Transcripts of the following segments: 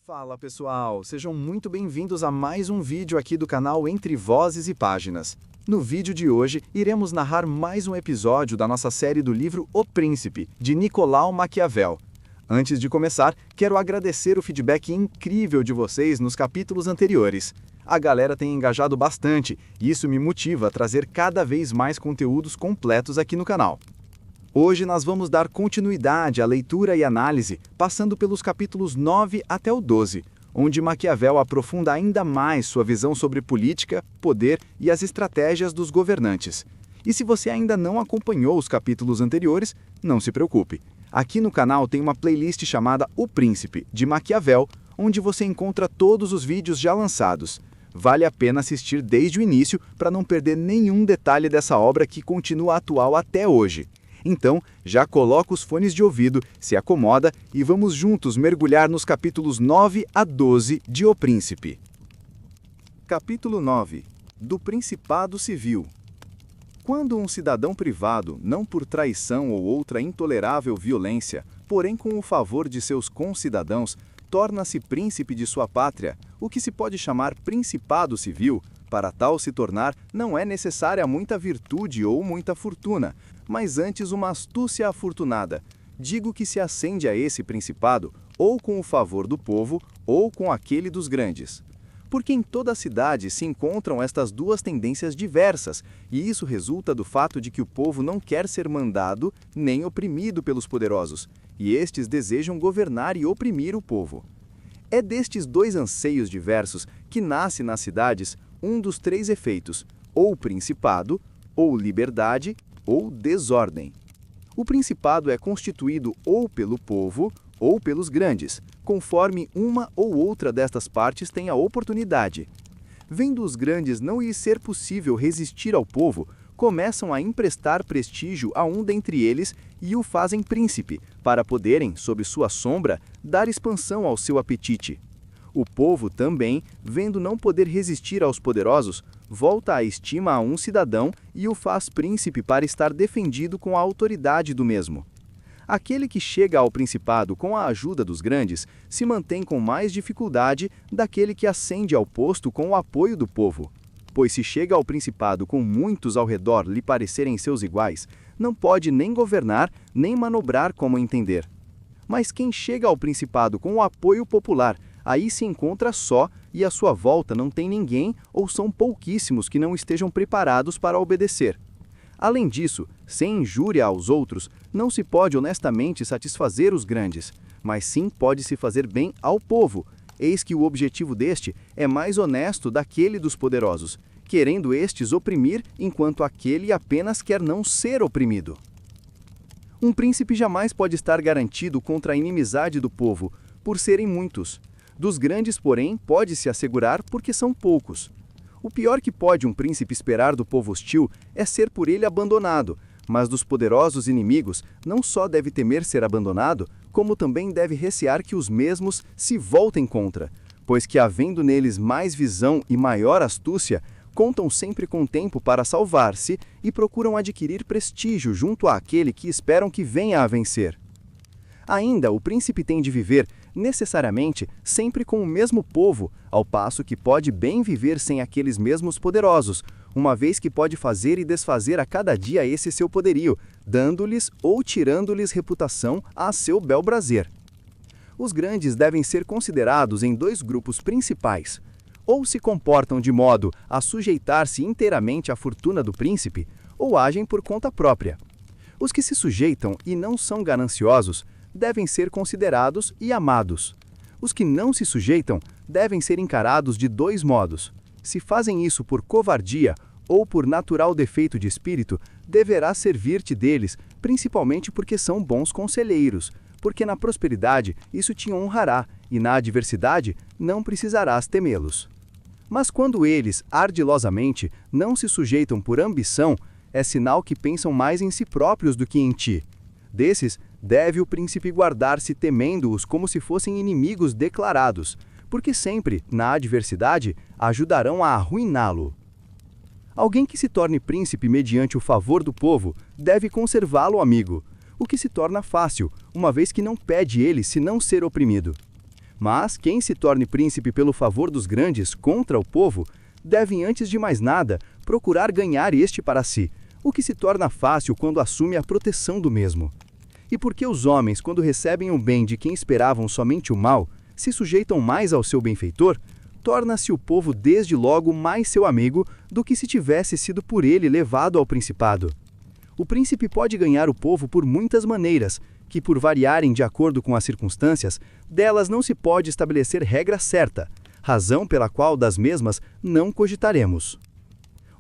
Fala pessoal, sejam muito bem-vindos a mais um vídeo aqui do canal Entre Vozes e Páginas. No vídeo de hoje, iremos narrar mais um episódio da nossa série do livro O Príncipe, de Nicolau Maquiavel. Antes de começar, quero agradecer o feedback incrível de vocês nos capítulos anteriores. A galera tem engajado bastante e isso me motiva a trazer cada vez mais conteúdos completos aqui no canal. Hoje nós vamos dar continuidade à leitura e análise, passando pelos capítulos 9 até o 12, onde Maquiavel aprofunda ainda mais sua visão sobre política, poder e as estratégias dos governantes. E se você ainda não acompanhou os capítulos anteriores, não se preocupe. Aqui no canal tem uma playlist chamada O Príncipe, de Maquiavel, onde você encontra todos os vídeos já lançados. Vale a pena assistir desde o início para não perder nenhum detalhe dessa obra que continua atual até hoje. Então, já coloca os fones de ouvido, se acomoda e vamos juntos mergulhar nos capítulos 9 a 12 de O Príncipe. Capítulo 9. Do Principado Civil. Quando um cidadão privado, não por traição ou outra intolerável violência, porém com o favor de seus concidadãos, torna-se príncipe de sua pátria, o que se pode chamar principado civil, para tal se tornar não é necessária muita virtude ou muita fortuna, mas antes uma astúcia afortunada. Digo que se ascende a esse principado, ou com o favor do povo, ou com aquele dos grandes. Porque em toda a cidade se encontram estas duas tendências diversas, e isso resulta do fato de que o povo não quer ser mandado nem oprimido pelos poderosos, e estes desejam governar e oprimir o povo. É destes dois anseios diversos que nasce nas cidades um dos três efeitos, ou principado, ou liberdade, ou desordem. O principado é constituído ou pelo povo, ou pelos grandes, conforme uma ou outra destas partes tem a oportunidade. Vendo os grandes não lhes ser possível resistir ao povo, começam a emprestar prestígio a um dentre eles e o fazem príncipe, para poderem, sob sua sombra, dar expansão ao seu apetite. O povo também, vendo não poder resistir aos poderosos, volta a estima a um cidadão e o faz príncipe para estar defendido com a autoridade do mesmo. Aquele que chega ao principado com a ajuda dos grandes se mantém com mais dificuldade daquele que ascende ao posto com o apoio do povo. Pois se chega ao principado com muitos ao redor lhe parecerem seus iguais, não pode nem governar, nem manobrar como entender. Mas quem chega ao principado com o apoio popular, aí se encontra só e à sua volta não tem ninguém ou são pouquíssimos que não estejam preparados para obedecer. Além disso, sem injúria aos outros, não se pode honestamente satisfazer os grandes, mas sim pode-se fazer bem ao povo. Eis que o objetivo deste é mais honesto daquele dos poderosos, querendo estes oprimir enquanto aquele apenas quer não ser oprimido. Um príncipe jamais pode estar garantido contra a inimizade do povo, por serem muitos. Dos grandes, porém, pode-se assegurar porque são poucos. O pior que pode um príncipe esperar do povo hostil é ser por ele abandonado, mas dos poderosos inimigos não só deve temer ser abandonado, como também deve recear que os mesmos se voltem contra, pois que havendo neles mais visão e maior astúcia, contam sempre com tempo para salvar-se e procuram adquirir prestígio junto àquele que esperam que venha a vencer. Ainda, o príncipe tem de viver, necessariamente, sempre com o mesmo povo, ao passo que pode bem viver sem aqueles mesmos poderosos, uma vez que pode fazer e desfazer a cada dia esse seu poderio, dando-lhes ou tirando-lhes reputação a seu bel prazer. Os grandes devem ser considerados em dois grupos principais. Ou se comportam de modo a sujeitar-se inteiramente à fortuna do príncipe, ou agem por conta própria. Os que se sujeitam e não são gananciosos devem ser considerados e amados. Os que não se sujeitam devem ser encarados de dois modos. Se fazem isso por covardia ou por natural defeito de espírito, deverás servir-te deles, principalmente porque são bons conselheiros, porque na prosperidade isso te honrará, e na adversidade não precisarás temê-los. Mas quando eles, ardilosamente, não se sujeitam por ambição, é sinal que pensam mais em si próprios do que em ti. Desses, deve o príncipe guardar-se temendo-os como se fossem inimigos declarados, porque sempre, na adversidade, ajudarão a arruiná-lo. Alguém que se torne príncipe mediante o favor do povo, deve conservá-lo amigo, o que se torna fácil, uma vez que não pede ele senão ser oprimido. Mas quem se torne príncipe pelo favor dos grandes contra o povo, deve antes de mais nada procurar ganhar este para si, o que se torna fácil quando assume a proteção do mesmo. E porque os homens, quando recebem o bem de quem esperavam somente o mal, se sujeitam mais ao seu benfeitor, torna-se o povo desde logo mais seu amigo do que se tivesse sido por ele levado ao principado. O príncipe pode ganhar o povo por muitas maneiras, que por variarem de acordo com as circunstâncias, delas não se pode estabelecer regra certa, razão pela qual das mesmas não cogitaremos.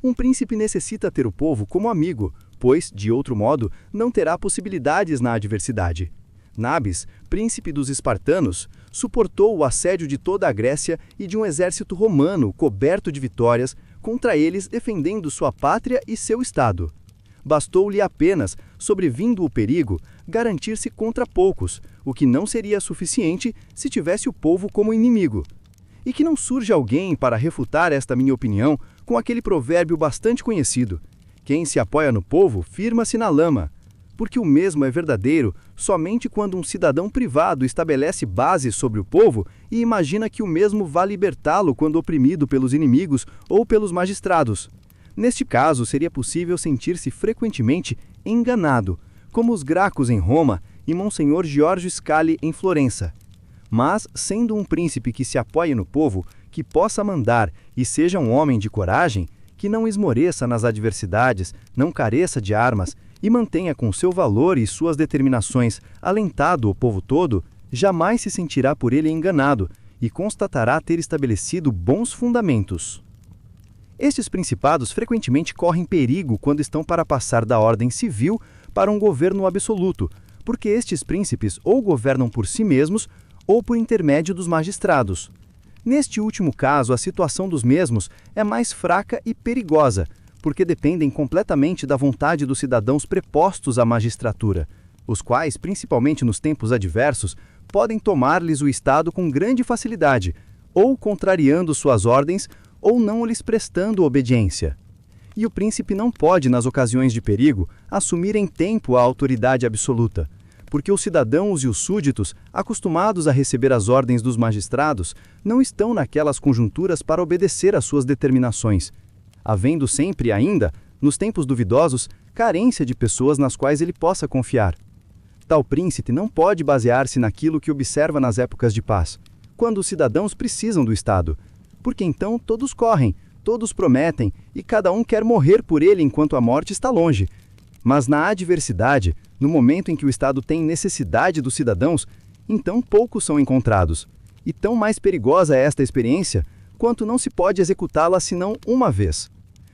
Um príncipe necessita ter o povo como amigo, pois, de outro modo, não terá possibilidades na adversidade. Nabis, príncipe dos espartanos, suportou o assédio de toda a Grécia e de um exército romano coberto de vitórias, contra eles defendendo sua pátria e seu estado. Bastou-lhe apenas, sobrevindo o perigo, garantir-se contra poucos, o que não seria suficiente se tivesse o povo como inimigo. E que não surja alguém para refutar esta minha opinião com aquele provérbio bastante conhecido: quem se apoia no povo, firma-se na lama. Porque o mesmo é verdadeiro somente quando um cidadão privado estabelece bases sobre o povo e imagina que o mesmo vá libertá-lo quando oprimido pelos inimigos ou pelos magistrados. Neste caso, seria possível sentir-se frequentemente enganado, como os Gracos em Roma e Monsenhor Giorgio Scali em Florença. Mas, sendo um príncipe que se apoie no povo, que possa mandar e seja um homem de coragem, que não esmoreça nas adversidades, não careça de armas e mantenha com seu valor e suas determinações alentado o povo todo, jamais se sentirá por ele enganado e constatará ter estabelecido bons fundamentos. Estes principados frequentemente correm perigo quando estão para passar da ordem civil para um governo absoluto, porque estes príncipes ou governam por si mesmos ou por intermédio dos magistrados. Neste último caso, a situação dos mesmos é mais fraca e perigosa, porque dependem completamente da vontade dos cidadãos prepostos à magistratura, os quais, principalmente nos tempos adversos, podem tomar-lhes o Estado com grande facilidade, ou contrariando suas ordens, ou não lhes prestando obediência. E o príncipe não pode, nas ocasiões de perigo, assumir em tempo a autoridade absoluta, porque os cidadãos e os súditos, acostumados a receber as ordens dos magistrados, não estão naquelas conjunturas para obedecer às suas determinações, havendo sempre ainda, nos tempos duvidosos, carência de pessoas nas quais ele possa confiar. Tal príncipe não pode basear-se naquilo que observa nas épocas de paz, quando os cidadãos precisam do Estado, porque então todos correm, todos prometem e cada um quer morrer por ele enquanto a morte está longe. Mas na adversidade, no momento em que o Estado tem necessidade dos cidadãos, então poucos são encontrados. E tão mais perigosa é esta experiência, quanto não se pode executá-la senão uma vez.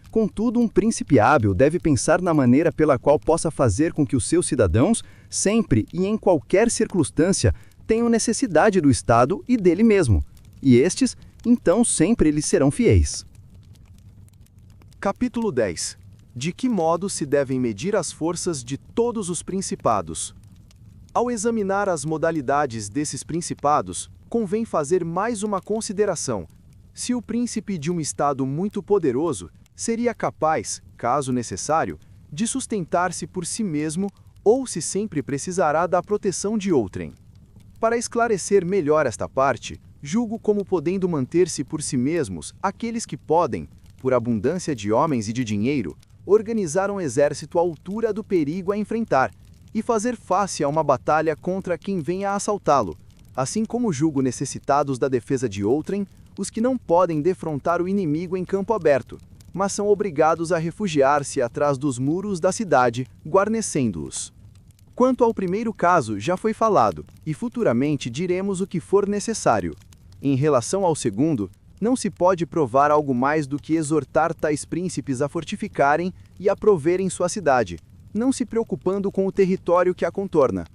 Contudo, um príncipe hábil deve pensar na maneira pela qual possa fazer com que os seus cidadãos, sempre e em qualquer circunstância, tenham necessidade do Estado e dele mesmo. E estes, então, sempre lhes serão fiéis. Capítulo 10. De que modo se devem medir as forças de todos os principados? Ao examinar as modalidades desses principados, convém fazer mais uma consideração. Se o príncipe de um estado muito poderoso seria capaz, caso necessário, de sustentar-se por si mesmo ou se sempre precisará da proteção de outrem. Para esclarecer melhor esta parte, julgo como podendo manter-se por si mesmos aqueles que podem, por abundância de homens e de dinheiro, organizar um exército à altura do perigo a enfrentar e fazer face a uma batalha contra quem venha a assaltá-lo, assim como julgo necessitados da defesa de outrem os que não podem defrontar o inimigo em campo aberto, mas são obrigados a refugiar-se atrás dos muros da cidade, guarnecendo-os. Quanto ao primeiro caso, já foi falado, e futuramente diremos o que for necessário. Em relação ao segundo, não se pode provar algo mais do que exortar tais príncipes a fortificarem e a proverem sua cidade, não se preocupando com o território que a contorna.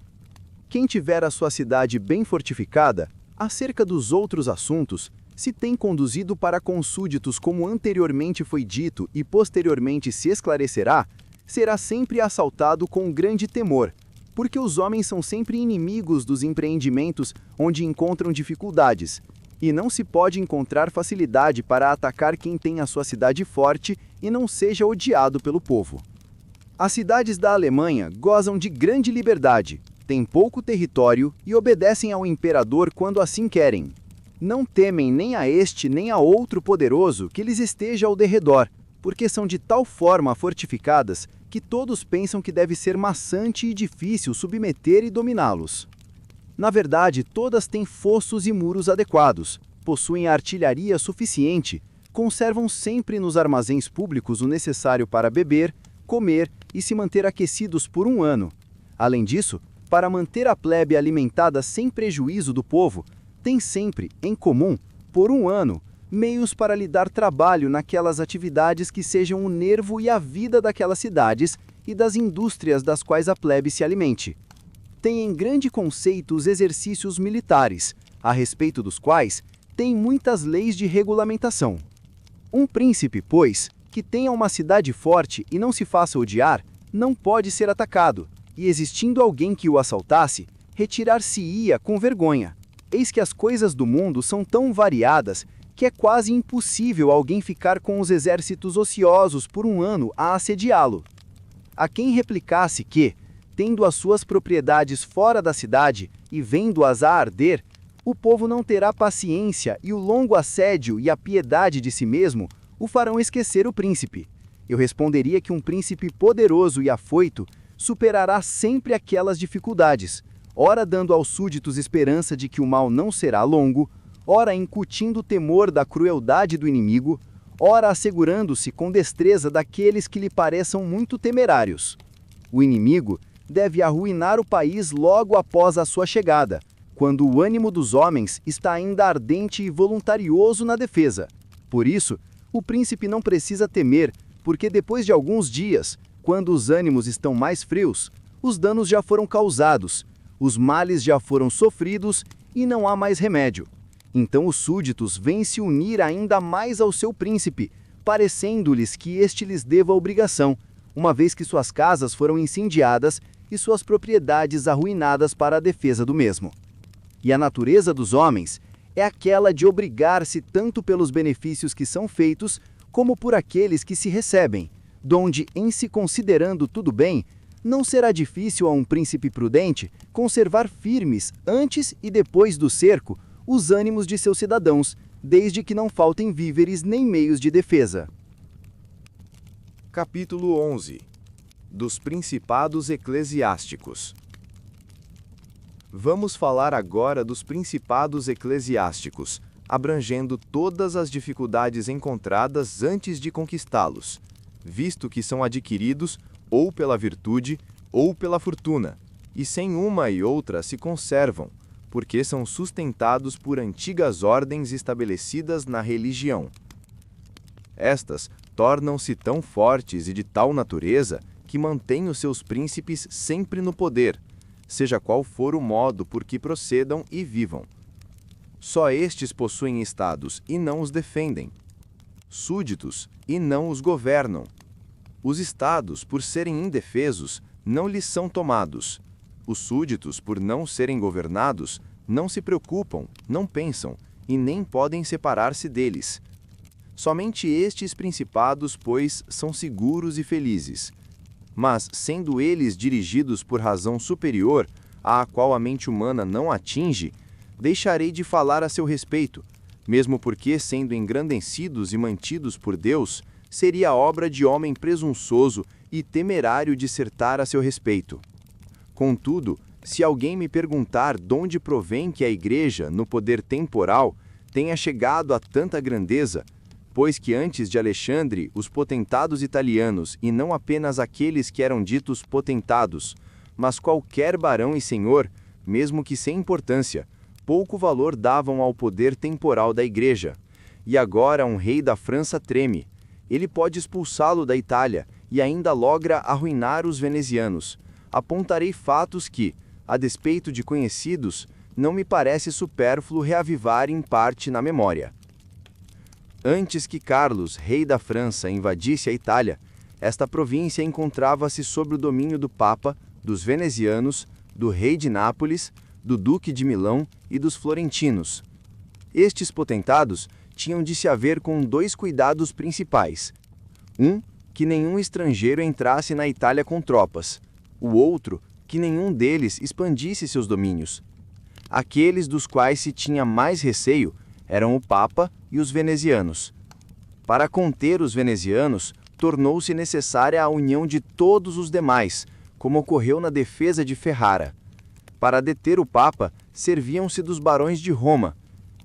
Quem tiver a sua cidade bem fortificada, acerca dos outros assuntos, se tem conduzido para com súditos como anteriormente foi dito e posteriormente se esclarecerá, será sempre assaltado com grande temor, porque os homens são sempre inimigos dos empreendimentos onde encontram dificuldades, e não se pode encontrar facilidade para atacar quem tem a sua cidade forte e não seja odiado pelo povo. As cidades da Alemanha gozam de grande liberdade, têm pouco território e obedecem ao imperador quando assim querem. Não temem nem a este nem a outro poderoso que lhes esteja ao derredor, porque são de tal forma fortificadas que todos pensam que deve ser maçante e difícil submeter e dominá-los. Na verdade, todas têm fossos e muros adequados, possuem artilharia suficiente, conservam sempre nos armazéns públicos o necessário para beber, comer e se manter aquecidos por um ano. Além disso, para manter a plebe alimentada sem prejuízo do povo, tem sempre, em comum, por um ano, meios para lhe dar trabalho naquelas atividades que sejam o nervo e a vida daquelas cidades e das indústrias das quais a plebe se alimente. Tem em grande conceito os exercícios militares, a respeito dos quais tem muitas leis de regulamentação. Um príncipe, pois, que tenha uma cidade forte e não se faça odiar, não pode ser atacado, e existindo alguém que o assaltasse, retirar-se-ia com vergonha. Eis que as coisas do mundo são tão variadas que é quase impossível alguém ficar com os exércitos ociosos por um ano a assediá-lo. A quem replicasse que, tendo as suas propriedades fora da cidade e vendo-as a arder, o povo não terá paciência e o longo assédio e a piedade de si mesmo o farão esquecer o príncipe. Eu responderia que um príncipe poderoso e afoito superará sempre aquelas dificuldades, ora dando aos súditos esperança de que o mal não será longo, ora incutindo o temor da crueldade do inimigo, ora assegurando-se com destreza daqueles que lhe pareçam muito temerários. O inimigo deve arruinar o país logo após a sua chegada, quando o ânimo dos homens está ainda ardente e voluntarioso na defesa. Por isso, o príncipe não precisa temer, porque depois de alguns dias, quando os ânimos estão mais frios, os danos já foram causados, os males já foram sofridos e não há mais remédio. Então os súditos vêm se unir ainda mais ao seu príncipe, parecendo-lhes que este lhes deva obrigação, uma vez que suas casas foram incendiadas e suas propriedades arruinadas para a defesa do mesmo. E a natureza dos homens é aquela de obrigar-se tanto pelos benefícios que são feitos, como por aqueles que se recebem, donde, em se considerando tudo bem, não será difícil a um príncipe prudente conservar firmes, antes e depois do cerco, os ânimos de seus cidadãos, desde que não faltem víveres nem meios de defesa. Capítulo 11. Dos principados eclesiásticos. Vamos falar agora dos principados eclesiásticos, abrangendo todas as dificuldades encontradas antes de conquistá-los, visto que são adquiridos ou pela virtude ou pela fortuna, e sem uma e outra se conservam, porque são sustentados por antigas ordens estabelecidas na religião. Estas tornam-se tão fortes e de tal natureza que mantêm os seus príncipes sempre no poder, seja qual for o modo por que procedam e vivam. Só estes possuem estados e não os defendem, súditos e não os governam. Os estados, por serem indefesos, não lhes são tomados. Os súditos, por não serem governados, não se preocupam, não pensam, e nem podem separar-se deles. Somente estes principados, pois, são seguros e felizes. Mas, sendo eles dirigidos por razão superior, à qual a mente humana não atinge, deixarei de falar a seu respeito, mesmo porque, sendo engrandecidos e mantidos por Deus, seria obra de homem presunçoso e temerário dissertar a seu respeito. Contudo, se alguém me perguntar donde provém que a Igreja, no poder temporal, tenha chegado a tanta grandeza, pois que antes de Alexandre, os potentados italianos, e não apenas aqueles que eram ditos potentados, mas qualquer barão e senhor, mesmo que sem importância, pouco valor davam ao poder temporal da Igreja. E agora um rei da França treme. Ele pode expulsá-lo da Itália e ainda logra arruinar os venezianos. Apontarei fatos que, a despeito de conhecidos, não me parece supérfluo reavivar em parte na memória. Antes que Carlos, rei da França, invadisse a Itália, esta província encontrava-se sob o domínio do Papa, dos venezianos, do rei de Nápoles, do duque de Milão e dos florentinos. Estes potentados tinham de se haver com dois cuidados principais. Um, que nenhum estrangeiro entrasse na Itália com tropas. O outro, que nenhum deles expandisse seus domínios. Aqueles dos quais se tinha mais receio eram o Papa e os venezianos. Para conter os venezianos, tornou-se necessária a união de todos os demais, como ocorreu na defesa de Ferrara. Para deter o Papa, serviam-se dos barões de Roma.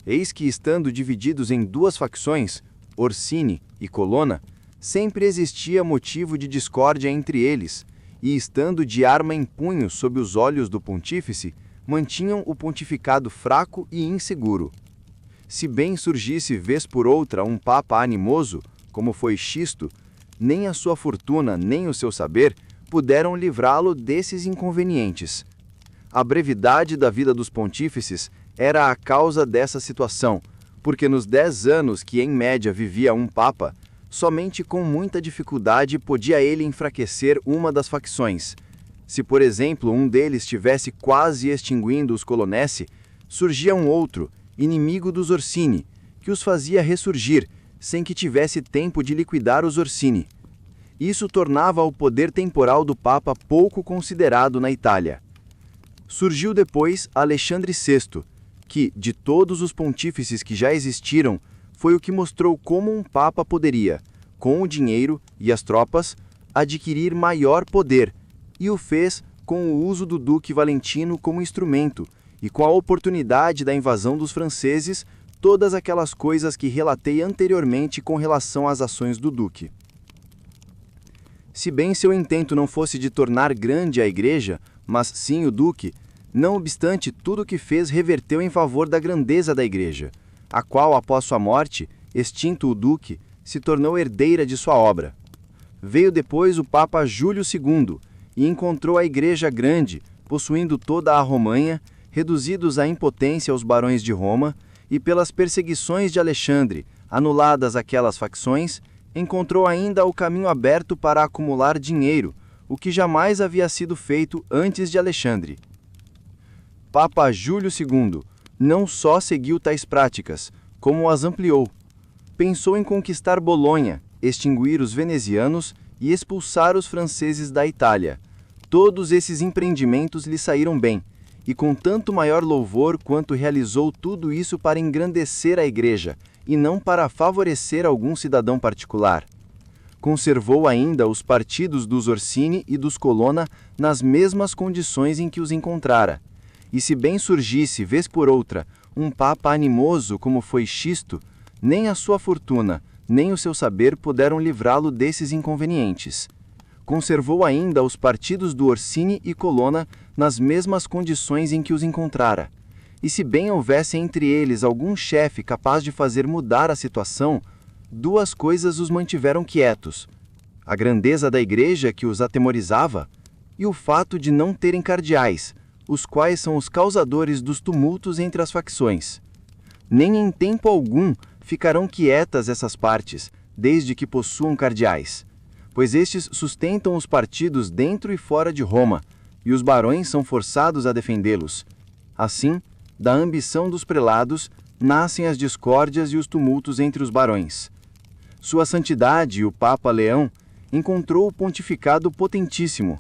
Eis que, estando divididos em duas facções, Orsini e Colonna, sempre existia motivo de discórdia entre eles, e, estando de arma em punho sob os olhos do pontífice, mantinham o pontificado fraco e inseguro. Se bem surgisse vez por outra um papa animoso, como foi Xisto, nem a sua fortuna nem o seu saber puderam livrá-lo desses inconvenientes. A brevidade da vida dos pontífices era a causa dessa situação, porque nos 10 anos que em média vivia um papa, somente com muita dificuldade podia ele enfraquecer uma das facções. Se, por exemplo, um deles estivesse quase extinguindo os Colonnesi, surgia um outro, inimigo dos Orsini, que os fazia ressurgir, sem que tivesse tempo de liquidar os Orsini. Isso tornava o poder temporal do Papa pouco considerado na Itália. Surgiu depois Alexandre VI, que, de todos os pontífices que já existiram, foi o que mostrou como um Papa poderia, com o dinheiro e as tropas, adquirir maior poder, e o fez com o uso do Duque Valentino como instrumento, e com a oportunidade da invasão dos franceses, todas aquelas coisas que relatei anteriormente com relação às ações do Duque. Se bem seu intento não fosse de tornar grande a Igreja, mas sim o Duque, não obstante tudo o que fez reverteu em favor da grandeza da Igreja, a qual, após sua morte, extinto o Duque, se tornou herdeira de sua obra. Veio depois o Papa Júlio II, e encontrou a Igreja grande, possuindo toda a Romanha, reduzidos à impotência os barões de Roma, e pelas perseguições de Alexandre, anuladas aquelas facções, encontrou ainda o caminho aberto para acumular dinheiro, o que jamais havia sido feito antes de Alexandre. Papa Júlio II não só seguiu tais práticas, como as ampliou. Pensou em conquistar Bolonha, extinguir os venezianos e expulsar os franceses da Itália. Todos esses empreendimentos lhe saíram bem, e com tanto maior louvor quanto realizou tudo isso para engrandecer a Igreja, e não para favorecer algum cidadão particular. Conservou ainda os partidos dos Orsini e dos Colonna nas mesmas condições em que os encontrara. E se bem surgisse, vez por outra, um papa animoso como foi Xisto, nem a sua fortuna, nem o seu saber puderam livrá-lo desses inconvenientes. Conservou ainda os partidos do Orsini e Colonna nas mesmas condições em que os encontrara. E se bem houvesse entre eles algum chefe capaz de fazer mudar a situação, duas coisas os mantiveram quietos: a grandeza da Igreja que os atemorizava e o fato de não terem cardeais, os quais são os causadores dos tumultos entre as facções. Nem em tempo algum ficarão quietas essas partes, desde que possuam cardeais, pois estes sustentam os partidos dentro e fora de Roma, e os barões são forçados a defendê-los. Assim, da ambição dos prelados, nascem as discórdias e os tumultos entre os barões. Sua Santidade, o Papa Leão, encontrou o pontificado potentíssimo,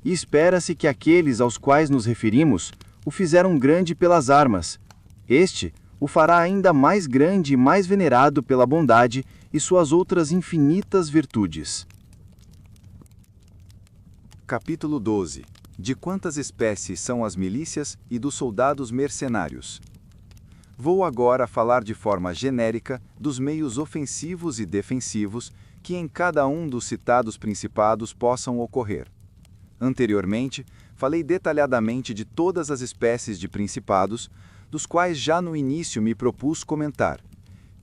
e espera-se que aqueles aos quais nos referimos o fizeram grande pelas armas. Este o fará ainda mais grande e mais venerado pela bondade e suas outras infinitas virtudes. Capítulo 12. De quantas espécies são as milícias e dos soldados mercenários? Vou agora falar de forma genérica dos meios ofensivos e defensivos que em cada um dos citados principados possam ocorrer. Anteriormente, falei detalhadamente de todas as espécies de principados, dos quais já no início me propus comentar,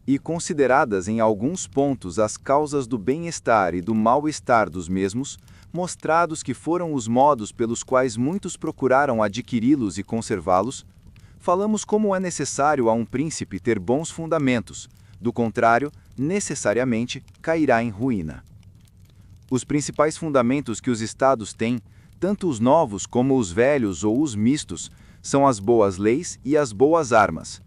e consideradas em alguns pontos as causas do bem-estar e do mal-estar dos mesmos, mostrados que foram os modos pelos quais muitos procuraram adquiri-los e conservá-los, falamos como é necessário a um príncipe ter bons fundamentos, do contrário, necessariamente cairá em ruína. Os principais fundamentos que os estados têm, tanto os novos como os velhos ou os mistos, são as boas leis e as boas armas.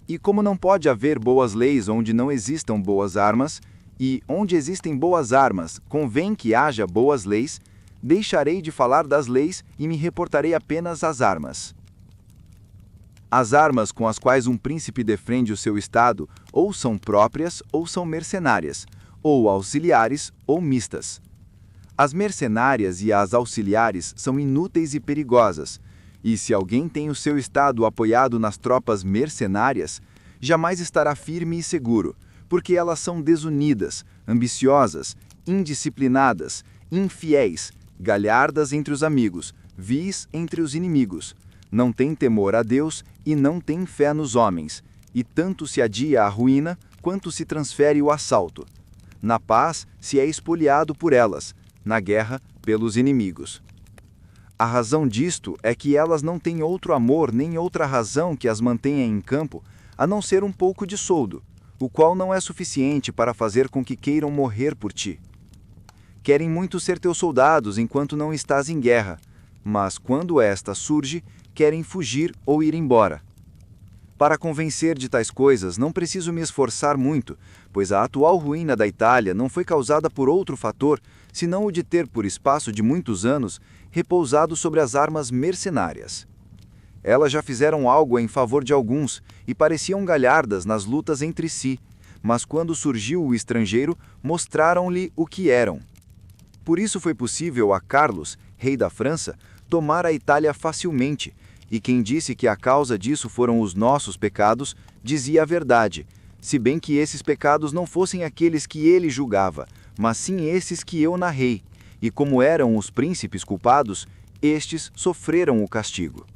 E como não pode haver boas leis onde não existam boas armas, e onde existem boas armas convém que haja boas leis, deixarei de falar das leis e me reportarei apenas às armas. As armas com as quais um príncipe defende o seu estado ou são próprias ou são mercenárias, ou auxiliares ou mistas. As mercenárias e as auxiliares são inúteis e perigosas, e se alguém tem o seu estado apoiado nas tropas mercenárias, jamais estará firme e seguro, porque elas são desunidas, ambiciosas, indisciplinadas, infiéis, galhardas entre os amigos, vis entre os inimigos. Não tem temor a Deus e não tem fé nos homens, e tanto se adia a ruína quanto se transfere o assalto. Na paz se é espoliado por elas, na guerra pelos inimigos. A razão disto é que elas não têm outro amor nem outra razão que as mantenha em campo, a não ser um pouco de soldo, o qual não é suficiente para fazer com que queiram morrer por ti. Querem muito ser teus soldados enquanto não estás em guerra, mas quando esta surge, querem fugir ou ir embora. Para convencer de tais coisas, não preciso me esforçar muito, pois a atual ruína da Itália não foi causada por outro fator, senão o de ter, por espaço de muitos anos, repousado sobre as armas mercenárias. Elas já fizeram algo em favor de alguns e pareciam galhardas nas lutas entre si, mas quando surgiu o estrangeiro, mostraram-lhe o que eram. Por isso foi possível a Carlos, rei da França, tomar a Itália facilmente, e quem disse que a causa disso foram os nossos pecados, dizia a verdade, se bem que esses pecados não fossem aqueles que ele julgava, mas sim esses que eu narrei, e como eram os príncipes culpados, estes sofreram o castigo.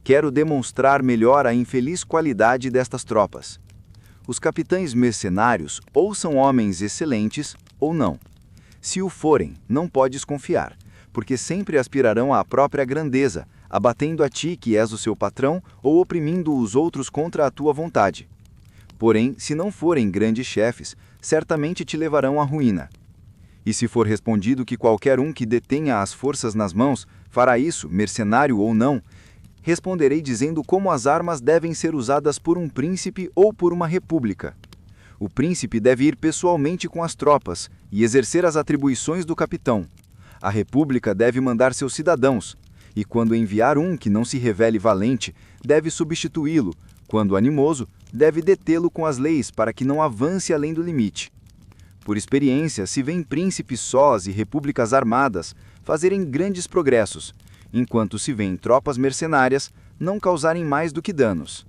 Quero demonstrar melhor a infeliz qualidade destas tropas. Os capitães mercenários ou são homens excelentes ou não. Se o forem, não podes confiar, porque sempre aspirarão à própria grandeza, abatendo a ti que és o seu patrão ou oprimindo os outros contra a tua vontade. Porém, se não forem grandes chefes, certamente te levarão à ruína. E se for respondido que qualquer um que detenha as forças nas mãos fará isso, mercenário ou não, responderei dizendo como as armas devem ser usadas por um príncipe ou por uma república. O príncipe deve ir pessoalmente com as tropas e exercer as atribuições do capitão. A república deve mandar seus cidadãos, e quando enviar um que não se revele valente, deve substituí-lo, quando animoso, deve detê-lo com as leis para que não avance além do limite. Por experiência, se vêem príncipes sós e repúblicas armadas fazerem grandes progressos, enquanto se vêem tropas mercenárias não causarem mais do que danos.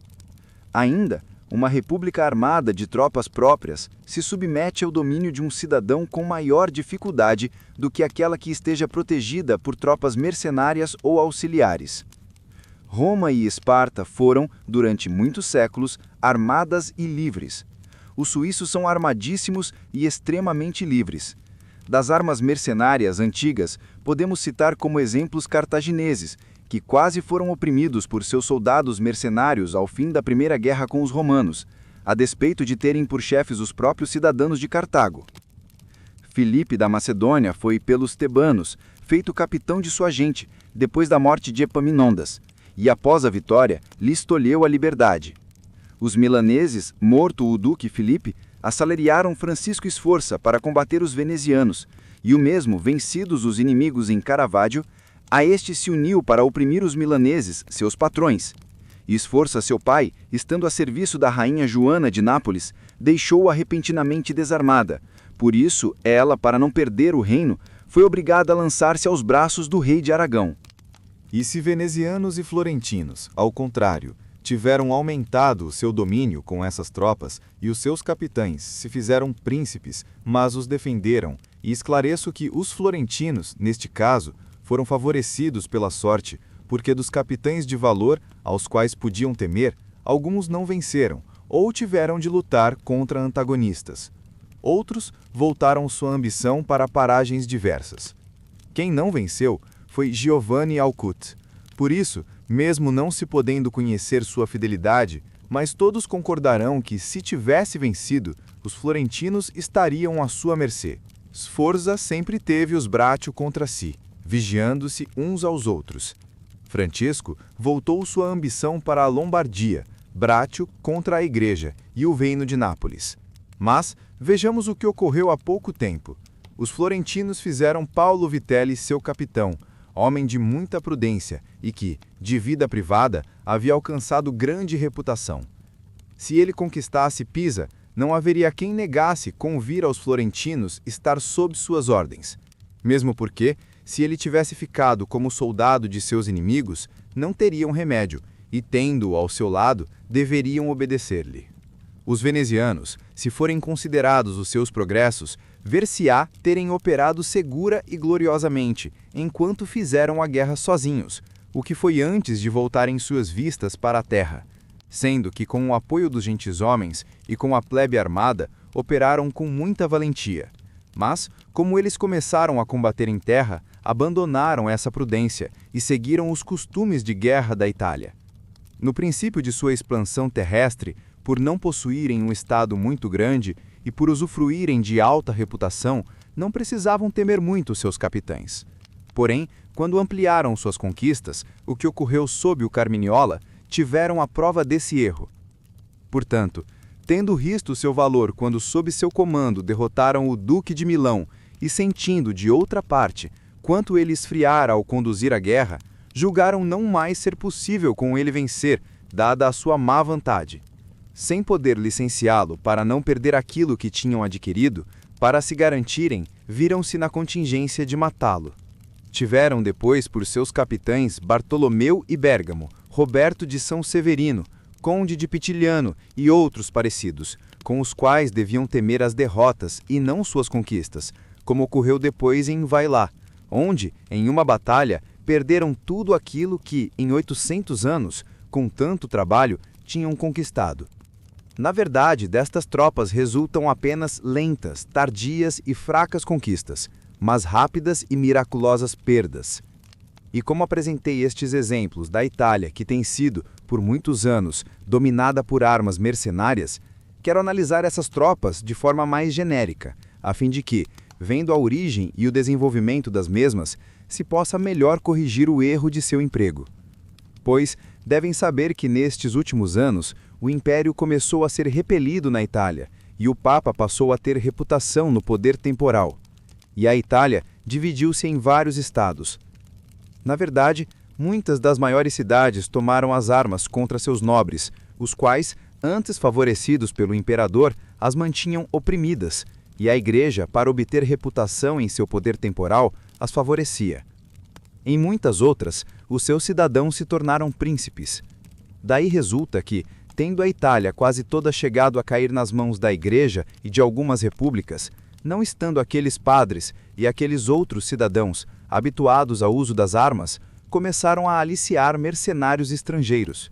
Ainda, uma república armada de tropas próprias se submete ao domínio de um cidadão com maior dificuldade do que aquela que esteja protegida por tropas mercenárias ou auxiliares. Roma e Esparta foram, durante muitos séculos, armadas e livres. Os suíços são armadíssimos e extremamente livres. Das armas mercenárias antigas, podemos citar como exemplos cartagineses, que quase foram oprimidos por seus soldados mercenários ao fim da Primeira Guerra com os romanos, a despeito de terem por chefes os próprios cidadãos de Cartago. Filipe da Macedônia foi, pelos tebanos, feito capitão de sua gente, depois da morte de Epaminondas, e após a vitória, lhes tolheu a liberdade. Os milaneses, morto o duque Filipe, assalariaram Francisco Sforza para combater os venezianos, e o mesmo, vencidos os inimigos em Caravaggio, a este se uniu para oprimir os milaneses, seus patrões. E Sforza, seu pai, estando a serviço da rainha Joana de Nápoles, deixou-a repentinamente desarmada. Por isso, ela, para não perder o reino, foi obrigada a lançar-se aos braços do rei de Aragão. E se venezianos e florentinos, ao contrário, tiveram aumentado o seu domínio com essas tropas, e os seus capitães se fizeram príncipes, mas os defenderam, e esclareço que os florentinos, neste caso, foram favorecidos pela sorte, porque dos capitães de valor, aos quais podiam temer, alguns não venceram, ou tiveram de lutar contra antagonistas. Outros voltaram sua ambição para paragens diversas. Quem não venceu foi Giovanni Alcut. Por isso, mesmo não se podendo conhecer sua fidelidade, mas todos concordarão que, se tivesse vencido, os florentinos estariam à sua mercê. Sforza sempre teve os Braccio contra si, vigiando-se uns aos outros. Francesco voltou sua ambição para a Lombardia, Braccio contra a Igreja e o reino de Nápoles. Mas vejamos o que ocorreu há pouco tempo. Os florentinos fizeram Paulo Vitelli seu capitão, homem de muita prudência e que, de vida privada, havia alcançado grande reputação. Se ele conquistasse Pisa, não haveria quem negasse convir aos florentinos estar sob suas ordens. Mesmo porque, se ele tivesse ficado como soldado de seus inimigos, não teriam remédio, e tendo-o ao seu lado, deveriam obedecer-lhe. Os venezianos, se forem considerados os seus progressos, ver-se-á terem operado segura e gloriosamente, enquanto fizeram a guerra sozinhos, o que foi antes de voltarem suas vistas para a terra, sendo que com o apoio dos gentis homens e com a plebe armada, operaram com muita valentia. Mas, como eles começaram a combater em terra, abandonaram essa prudência e seguiram os costumes de guerra da Itália. No princípio de sua expansão terrestre, por não possuírem um estado muito grande e por usufruírem de alta reputação, não precisavam temer muito seus capitães. Porém, quando ampliaram suas conquistas, o que ocorreu sob o Carminiola, tiveram a prova desse erro. Portanto, tendo visto seu valor quando sob seu comando derrotaram o Duque de Milão e sentindo, de outra parte, quanto ele esfriara ao conduzir a guerra, julgaram não mais ser possível com ele vencer, dada a sua má vontade. Sem poder licenciá-lo para não perder aquilo que tinham adquirido, para se garantirem, viram-se na contingência de matá-lo. Tiveram depois por seus capitães Bartolomeu e Bérgamo, Roberto de São Severino, Conde de Pitiliano e outros parecidos, com os quais deviam temer as derrotas e não suas conquistas, como ocorreu depois em Vailá, onde, em uma batalha, perderam tudo aquilo que, em 800 anos, com tanto trabalho, tinham conquistado. Na verdade, destas tropas resultam apenas lentas, tardias e fracas conquistas, mas rápidas e miraculosas perdas. E como apresentei estes exemplos da Itália, que tem sido, por muitos anos, dominada por armas mercenárias, quero analisar essas tropas de forma mais genérica, a fim de que, vendo a origem e o desenvolvimento das mesmas, se possa melhor corrigir o erro de seu emprego. Pois devem saber que nestes últimos anos, o Império começou a ser repelido na Itália, e o Papa passou a ter reputação no poder temporal. E a Itália dividiu-se em vários estados. Na verdade, muitas das maiores cidades tomaram as armas contra seus nobres, os quais, antes favorecidos pelo imperador, as mantinham oprimidas, e a Igreja, para obter reputação em seu poder temporal, as favorecia. Em muitas outras, os seus cidadãos se tornaram príncipes. Daí resulta que, tendo a Itália quase toda chegado a cair nas mãos da Igreja e de algumas repúblicas, não estando aqueles padres e aqueles outros cidadãos habituados ao uso das armas, começaram a aliciar mercenários estrangeiros.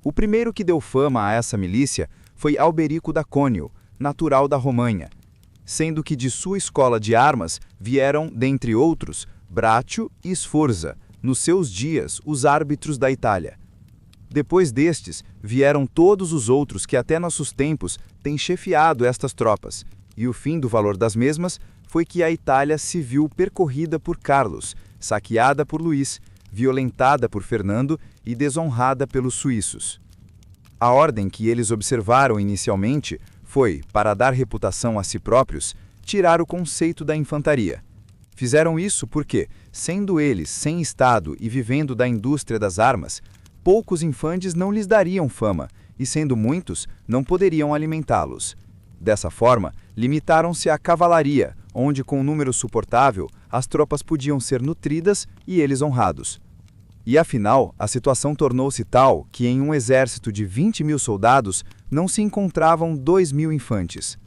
O primeiro que deu fama a essa milícia foi Alberico da Cônio, natural da Romanha, sendo que de sua escola de armas vieram, dentre outros, Braccio e Sforza, nos seus dias os árbitros da Itália. Depois destes, vieram todos os outros que até nossos tempos têm chefiado estas tropas, e o fim do valor das mesmas foi que a Itália se viu percorrida por Carlos, saqueada por Luís, violentada por Fernando e desonrada pelos suíços. A ordem que eles observaram inicialmente foi, para dar reputação a si próprios, tirar o conceito da infantaria. Fizeram isso porque, sendo eles sem Estado e vivendo da indústria das armas, poucos infantes não lhes dariam fama, e sendo muitos, não poderiam alimentá-los. Dessa forma, limitaram-se à cavalaria, onde com um número suportável, as tropas podiam ser nutridas e eles honrados. E afinal, a situação tornou-se tal que em um exército de 20.000 soldados não se encontravam 2.000 infantes.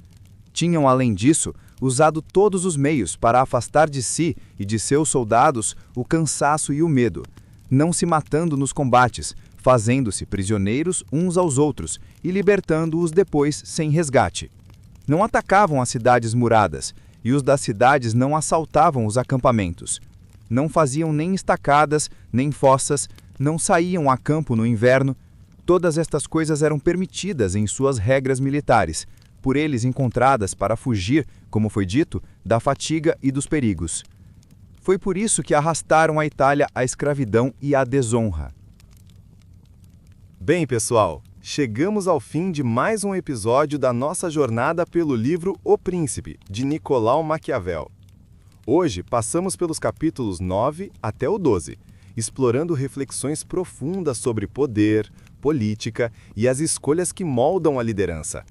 Tinham, além disso, usado todos os meios para afastar de si e de seus soldados o cansaço e o medo, não se matando nos combates, fazendo-se prisioneiros uns aos outros e libertando-os depois sem resgate. Não atacavam as cidades muradas, e os das cidades não assaltavam os acampamentos. Não faziam nem estacadas, nem fossas, não saíam a campo no inverno. Todas estas coisas eram permitidas em suas regras militares, por eles encontradas para fugir, como foi dito, da fatiga e dos perigos. Foi por isso que arrastaram a Itália à escravidão e à desonra. Bem, pessoal, chegamos ao fim de mais um episódio da nossa jornada pelo livro O Príncipe, de Nicolau Maquiavel. Hoje passamos pelos capítulos 9 até o 12, explorando reflexões profundas sobre poder, política e as escolhas que moldam a liderança.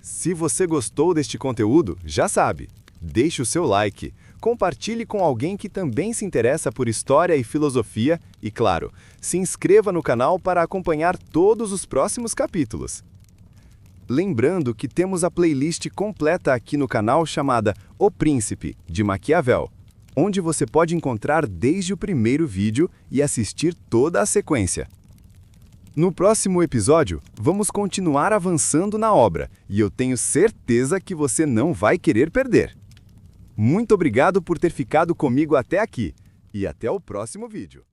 Se você gostou deste conteúdo, já sabe, deixe o seu like, compartilhe com alguém que também se interessa por história e filosofia e, claro, se inscreva no canal para acompanhar todos os próximos capítulos. Lembrando que temos a playlist completa aqui no canal chamada O Príncipe, de Maquiavel, onde você pode encontrar desde o primeiro vídeo e assistir toda a sequência. No próximo episódio, vamos continuar avançando na obra e eu tenho certeza que você não vai querer perder. Muito obrigado por ter ficado comigo até aqui e até o próximo vídeo.